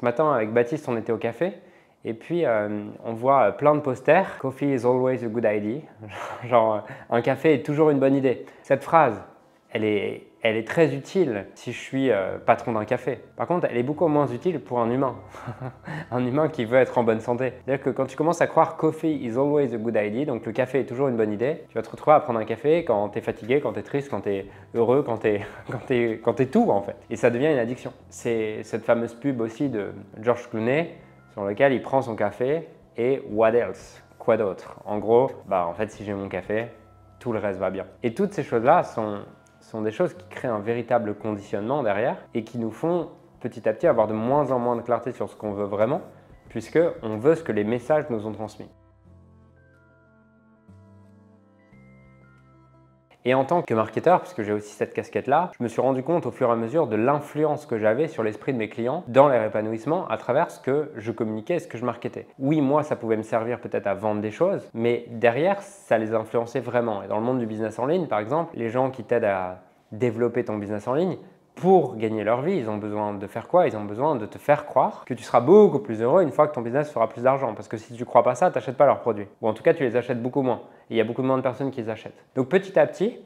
Ce matin, avec Baptiste, on était au café et puis on voit plein de posters. Coffee is always a good idea. Genre, un café est toujours une bonne idée. Cette phrase, elle est très utile si je suis patron d'un café. Par contre, elle est beaucoup moins utile pour un humain. Un humain qui veut être en bonne santé. C'est-à-dire que quand tu commences à croire coffee is always a good idea, donc le café est toujours une bonne idée, tu vas te retrouver à prendre un café quand tu es fatigué, quand tu es triste, quand tu es heureux, quand tu es tout en fait. Et ça devient une addiction. C'est cette fameuse pub aussi de George Clooney sur lequel il prend son café et what else? Quoi d'autre? En gros, en fait si j'ai mon café, tout le reste va bien. Et toutes ces choses-là sont des choses qui créent un véritable conditionnement derrière et qui nous font petit à petit avoir de moins en moins de clarté sur ce qu'on veut vraiment, puisqu'on veut ce que les messages nous ont transmis. Et en tant que marketeur, puisque j'ai aussi cette casquette-là, je me suis rendu compte au fur et à mesure de l'influence que j'avais sur l'esprit de mes clients dans leur épanouissement à travers ce que je communiquais et ce que je marketais. Oui, moi, ça pouvait me servir peut-être à vendre des choses, mais derrière, ça les influençait vraiment. Et dans le monde du business en ligne, par exemple, les gens qui t'aident à développer ton business en ligne, pour gagner leur vie, ils ont besoin de faire quoi? Ils ont besoin de te faire croire que tu seras beaucoup plus heureux une fois que ton business fera plus d'argent. Parce que si tu ne crois pas ça, tu n'achètes pas leurs produits. Ou en tout cas, tu les achètes beaucoup moins. Et il y a beaucoup moins de personnes qui les achètent. Donc petit à petit,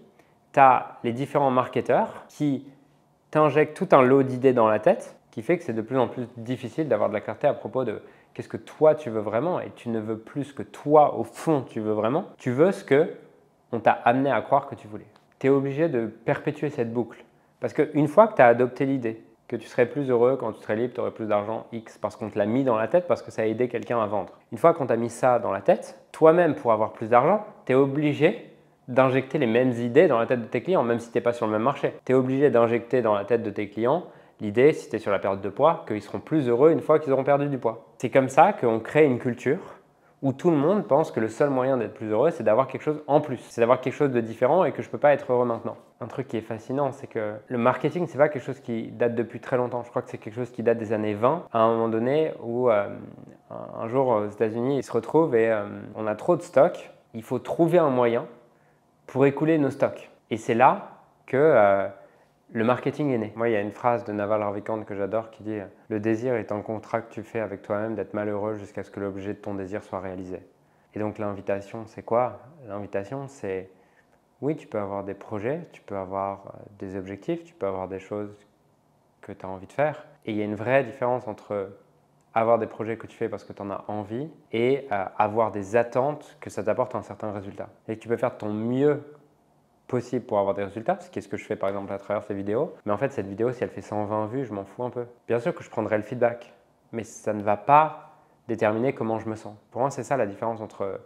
tu as les différents marketeurs qui t'injectent tout un lot d'idées dans la tête qui fait que c'est de plus en plus difficile d'avoir de la clarté à propos de qu'est-ce que toi tu veux vraiment. Et tu ne veux plus ce que toi, au fond, tu veux vraiment. Tu veux ce que on t'a amené à croire que tu voulais. Tu es obligé de perpétuer cette boucle. Parce qu'une fois que tu as adopté l'idée que tu serais plus heureux quand tu serais libre, tu aurais plus d'argent X, parce qu'on te l'a mis dans la tête, parce que ça a aidé quelqu'un à vendre. Une fois qu'on t'a mis ça dans la tête, toi-même pour avoir plus d'argent, tu es obligé d'injecter les mêmes idées dans la tête de tes clients, même si tu n'es pas sur le même marché. Tu es obligé d'injecter dans la tête de tes clients l'idée, si tu es sur la perte de poids, qu'ils seront plus heureux une fois qu'ils auront perdu du poids. C'est comme ça qu'on crée une culture où tout le monde pense que le seul moyen d'être plus heureux, c'est d'avoir quelque chose en plus. C'est d'avoir quelque chose de différent et que je ne peux pas être heureux maintenant. Un truc qui est fascinant, c'est que le marketing, c'est pas quelque chose qui date depuis très longtemps. Je crois que c'est quelque chose qui date des années 20, à un moment donné où un jour aux États-Unis, ils se retrouvent et on a trop de stocks. Il faut trouver un moyen pour écouler nos stocks. Et c'est là que le marketing est né. Moi, il y a une phrase de Naval Ravikant que j'adore qui dit « Le désir est un contrat que tu fais avec toi-même d'être malheureux jusqu'à ce que l'objet de ton désir soit réalisé. » Et donc l'invitation, c'est quoi? L'invitation, c'est oui, tu peux avoir des projets, tu peux avoir des objectifs, tu peux avoir des choses que tu as envie de faire. Et il y a une vraie différence entre avoir des projets que tu fais parce que tu en as envie et avoir des attentes que ça t'apporte un certain résultat. Et que tu peux faire de ton mieux possible pour avoir des résultats, ce qui est ce que je fais par exemple à travers ces vidéos. Mais en fait, cette vidéo, si elle fait 120 vues, je m'en fous un peu. Bien sûr que je prendrai le feedback, mais ça ne va pas déterminer comment je me sens. Pour moi, c'est ça la différence entre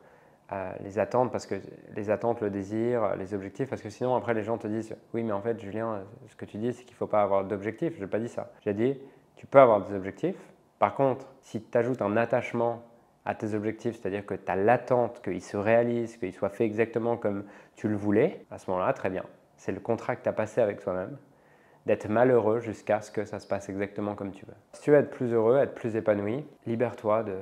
les attentes, parce que les attentes, le désir, les objectifs, parce que sinon après les gens te disent « Oui, mais en fait, Julien, ce que tu dis, c'est qu'il ne faut pas avoir d'objectifs. » Je n'ai pas dit ça. J'ai dit « Tu peux avoir des objectifs. Par contre, si tu ajoutes un attachement à tes objectifs, c'est-à-dire que tu as l'attente qu'ils se réalisent, qu'ils soient faits exactement comme tu le voulais, à ce moment-là, très bien. C'est le contrat que tu as passé avec toi-même, d'être malheureux jusqu'à ce que ça se passe exactement comme tu veux. Si tu veux être plus heureux, être plus épanoui, libère-toi de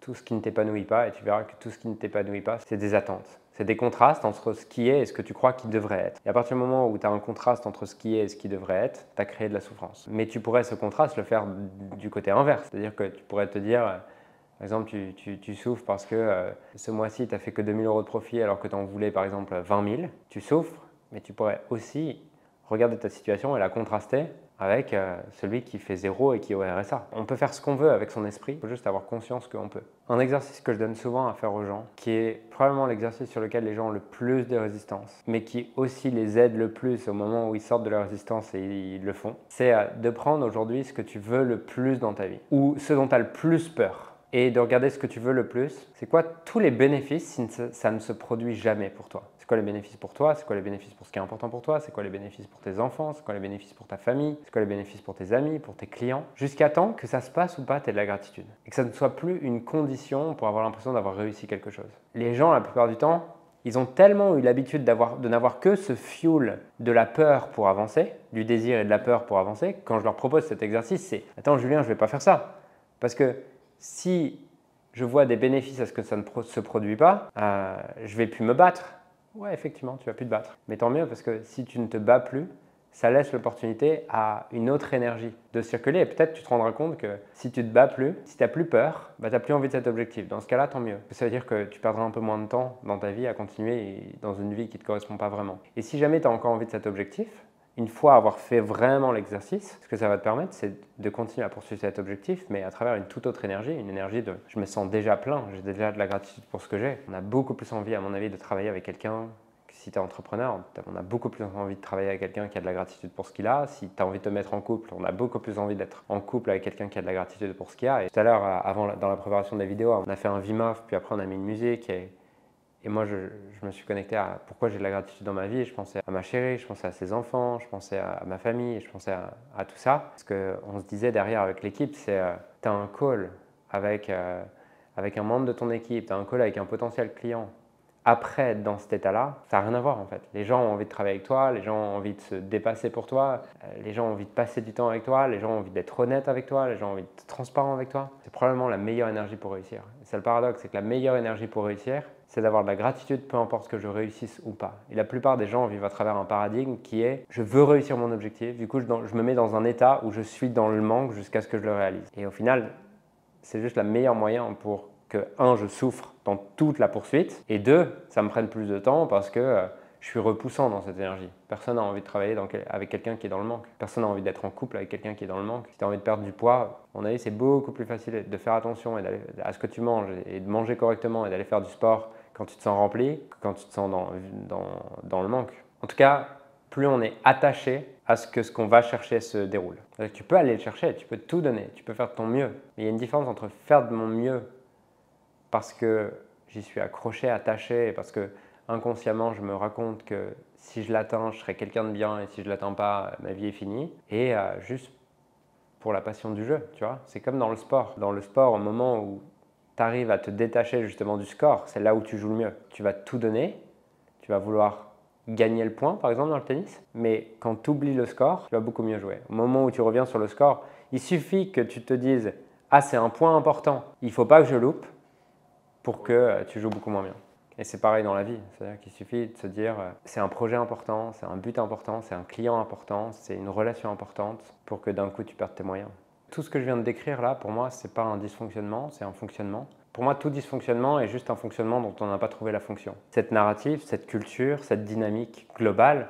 tout ce qui ne t'épanouit pas et tu verras que tout ce qui ne t'épanouit pas, c'est des attentes. C'est des contrastes entre ce qui est et ce que tu crois qu'il devrait être. Et à partir du moment où tu as un contraste entre ce qui est et ce qui devrait être, tu as créé de la souffrance. Mais tu pourrais ce contraste le faire du côté inverse. C'est-à-dire que tu pourrais te dire… Par exemple, tu souffres parce que ce mois-ci, tu n'as fait que 2 000 € de profit alors que tu en voulais par exemple 20 000. Tu souffres, mais tu pourrais aussi regarder ta situation et la contraster avec celui qui fait 0 et qui est au RSA. On peut faire ce qu'on veut avec son esprit, il faut juste avoir conscience qu'on peut. Un exercice que je donne souvent à faire aux gens, qui est probablement l'exercice sur lequel les gens ont le plus de résistance, mais qui aussi les aide le plus au moment où ils sortent de la résistance et ils le font, c'est de prendre aujourd'hui ce que tu veux le plus dans ta vie, ou ce dont tu as le plus peur. Et de regarder ce que tu veux le plus. C'est quoi tous les bénéfices si ça ne se produit jamais pour toi? C'est quoi les bénéfices pour toi? C'est quoi les bénéfices pour ce qui est important pour toi? C'est quoi les bénéfices pour tes enfants? C'est quoi les bénéfices pour ta famille? C'est quoi les bénéfices pour tes amis, pour tes clients? Jusqu'à temps que ça se passe ou pas, tu aies de la gratitude. Et que ça ne soit plus une condition pour avoir l'impression d'avoir réussi quelque chose. Les gens, la plupart du temps, ils ont tellement eu l'habitude de n'avoir que ce fuel de la peur pour avancer, du désir et de la peur pour avancer. Quand je leur propose cet exercice, c'est « Attends Julien, je ne vais pas faire ça. » Parce que si je vois des bénéfices à ce que ça ne se produit pas, je ne vais plus me battre. Ouais, effectivement, tu ne vas plus te battre. Mais tant mieux, parce que si tu ne te bats plus, ça laisse l'opportunité à une autre énergie de circuler. Et peut-être tu te rendras compte que si tu te bats plus, si tu n'as plus peur, bah, tu n'as plus envie de cet objectif. Dans ce cas-là, tant mieux. Ça veut dire que tu perdras un peu moins de temps dans ta vie à continuer dans une vie qui ne te correspond pas vraiment. Et si jamais tu as encore envie de cet objectif, une fois avoir fait vraiment l'exercice, ce que ça va te permettre, c'est de continuer à poursuivre cet objectif, mais à travers une toute autre énergie, une énergie de je me sens déjà plein, j'ai déjà de la gratitude pour ce que j'ai. On a beaucoup plus envie, à mon avis, de travailler avec quelqu'un. Si tu es entrepreneur, on a beaucoup plus envie de travailler avec quelqu'un qui a de la gratitude pour ce qu'il a. Si tu as envie de te mettre en couple, on a beaucoup plus envie d'être en couple avec quelqu'un qui a de la gratitude pour ce qu'il a. Et tout à l'heure, dans la préparation de la vidéo, on a fait un Wim Hof, puis après on a mis une musique. Et moi, je me suis connecté à pourquoi j'ai de la gratitude dans ma vie. Je pensais à ma chérie, je pensais à ses enfants, je pensais à ma famille, et je pensais à tout ça. Ce qu'on se disait derrière avec l'équipe, c'est tu as un call avec un membre de ton équipe, tu as un call avec un potentiel client. Après être dans cet état-là, ça n'a rien à voir en fait. Les gens ont envie de travailler avec toi, les gens ont envie de se dépasser pour toi, les gens ont envie de passer du temps avec toi, les gens ont envie d'être honnêtes avec toi, les gens ont envie d'être transparents avec toi. C'est probablement la meilleure énergie pour réussir. Et c'est le paradoxe, c'est que la meilleure énergie pour réussir, c'est d'avoir de la gratitude peu importe que je réussisse ou pas. Et la plupart des gens vivent à travers un paradigme qui est je veux réussir mon objectif, du coup je me mets dans un état où je suis dans le manque jusqu'à ce que je le réalise. Et au final, c'est juste le meilleur moyen pour que, un, je souffre dans toute la poursuite, et deux, ça me prenne plus de temps parce que je suis repoussant dans cette énergie. Personne n'a envie de travailler avec quelqu'un qui est dans le manque. Personne n'a envie d'être en couple avec quelqu'un qui est dans le manque. Si tu as envie de perdre du poids, à mon avis, c'est beaucoup plus facile de faire attention à ce que tu manges et de manger correctement et d'aller faire du sport quand tu te sens rempli que quand tu te sens dans le manque. En tout cas, plus on est attaché à ce qu'on va chercher se déroule. Tu peux aller le chercher, tu peux tout donner, tu peux faire de ton mieux. Mais il y a une différence entre faire de mon mieux parce que j'y suis accroché, attaché, et parce que inconsciemment je me raconte que si je l'atteins, je serai quelqu'un de bien, et si je ne l'atteins pas, ma vie est finie. Et juste pour la passion du jeu, tu vois. C'est comme dans le sport. Dans le sport, au moment où tu arrives à te détacher justement du score, c'est là où tu joues le mieux. Tu vas tout donner, tu vas vouloir gagner le point, par exemple, dans le tennis, mais quand tu oublies le score, tu vas beaucoup mieux jouer. Au moment où tu reviens sur le score, il suffit que tu te dises « Ah, c'est un point important, il ne faut pas que je loupe », pour que tu joues beaucoup moins bien. Et c'est pareil dans la vie, c'est-à-dire qu'il suffit de se dire c'est un projet important, c'est un but important, c'est un client important, c'est une relation importante pour que d'un coup tu perdes tes moyens. Tout ce que je viens de décrire là, pour moi, ce n'est pas un dysfonctionnement, c'est un fonctionnement. Pour moi, tout dysfonctionnement est juste un fonctionnement dont on n'a pas trouvé la fonction. Cette narrative, cette culture, cette dynamique globale,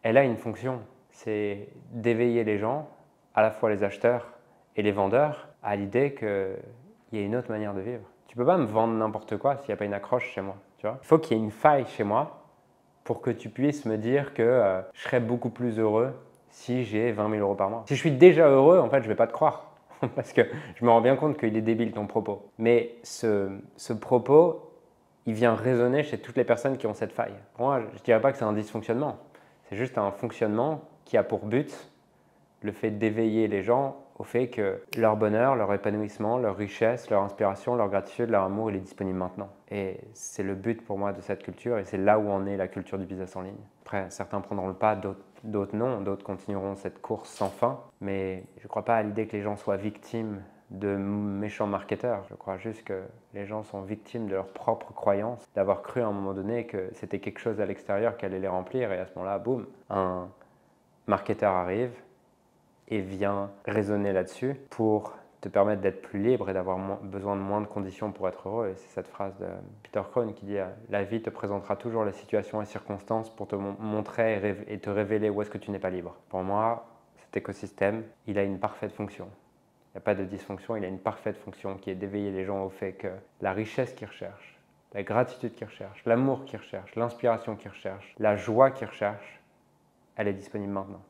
elle a une fonction. C'est d'éveiller les gens, à la fois les acheteurs et les vendeurs, à l'idée qu'il y a une autre manière de vivre. Tu ne peux pas me vendre n'importe quoi s'il n'y a pas une accroche chez moi. Tu vois, il faut qu'il y ait une faille chez moi pour que tu puisses me dire que je serais beaucoup plus heureux si j'ai 20 000 euros par mois. Si je suis déjà heureux, en fait, je ne vais pas te croire. Parce que je me rends bien compte qu'il est débile ton propos. Mais ce propos, il vient résonner chez toutes les personnes qui ont cette faille. Pour moi, je ne dirais pas que c'est un dysfonctionnement. C'est juste un fonctionnement qui a pour but le fait d'éveiller les gens au fait que leur bonheur, leur épanouissement, leur richesse, leur inspiration, leur gratitude, leur amour, il est disponible maintenant. Et c'est le but pour moi de cette culture et c'est là où en est la culture du business en ligne. Après, certains prendront le pas, d'autres non, d'autres continueront cette course sans fin. Mais je ne crois pas à l'idée que les gens soient victimes de méchants marketeurs. Je crois juste que les gens sont victimes de leurs propres croyances, d'avoir cru à un moment donné que c'était quelque chose à l'extérieur qui allait les remplir et à ce moment-là, boum, un marketeur arrive et vient raisonner là-dessus pour te permettre d'être plus libre et d'avoir besoin de moins de conditions pour être heureux. Et c'est cette phrase de Peter Crone qui dit « La vie te présentera toujours les situations et circonstances pour te montrer et te révéler où est-ce que tu n'es pas libre. » Pour moi, cet écosystème, il a une parfaite fonction. Il n'y a pas de dysfonction, il a une parfaite fonction qui est d'éveiller les gens au fait que la richesse qu'ils recherchent, la gratitude qu'ils recherchent, l'amour qu'ils recherchent, l'inspiration qu'ils recherchent, la joie qu'ils recherchent, elle est disponible maintenant.